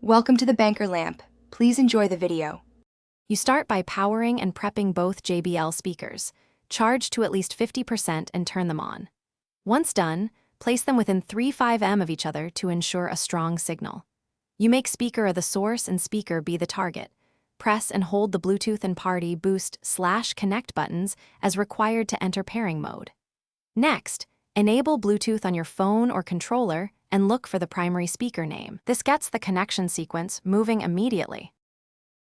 Welcome to the Banker Lamp. Please enjoy the video. You start by powering and prepping both JBL speakers. Charge to at least 50% and turn them on. Once done, place them within 3-5 m of each other to ensure a strong signal. You make speaker the source and speaker be the target. Press and hold the Bluetooth and Party Boost/Connect buttons as required to enter pairing mode. Next, enable Bluetooth on your phone or controller and look for the primary speaker name. This gets the connection sequence moving immediately.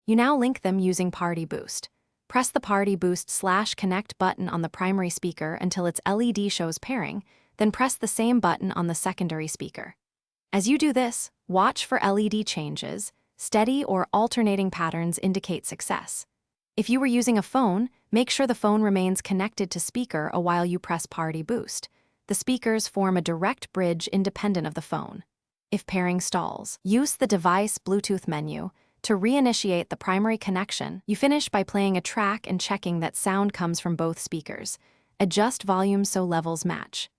You now link them using Party Boost. Press the Party Boost/Connect button on the primary speaker until its LED shows pairing, then press the same button on the secondary speaker. As you do this, watch for LED changes. Steady or alternating patterns indicate success. If you were using a phone, make sure the phone remains connected to speaker while you press Party Boost. The speakers form a direct bridge independent of the phone. If pairing stalls, use the device Bluetooth menu. To reinitiate the primary connection, you finish by playing a track and checking that sound comes from both speakers. Adjust volume so levels match.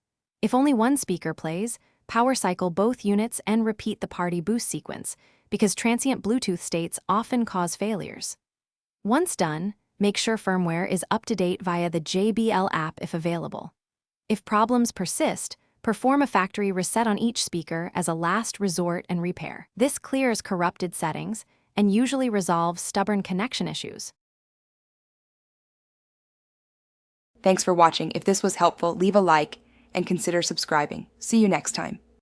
If only one speaker plays, power cycle both units and repeat the Party Boost sequence, because transient Bluetooth states often cause failures. Once done, make sure firmware is up to date via the JBL app if available. If problems persist, perform a factory reset on each speaker as a last resort and repair. This clears corrupted settings and usually resolves stubborn connection issues. Thanks for watching. If this was helpful, leave a like and consider subscribing. See you next time.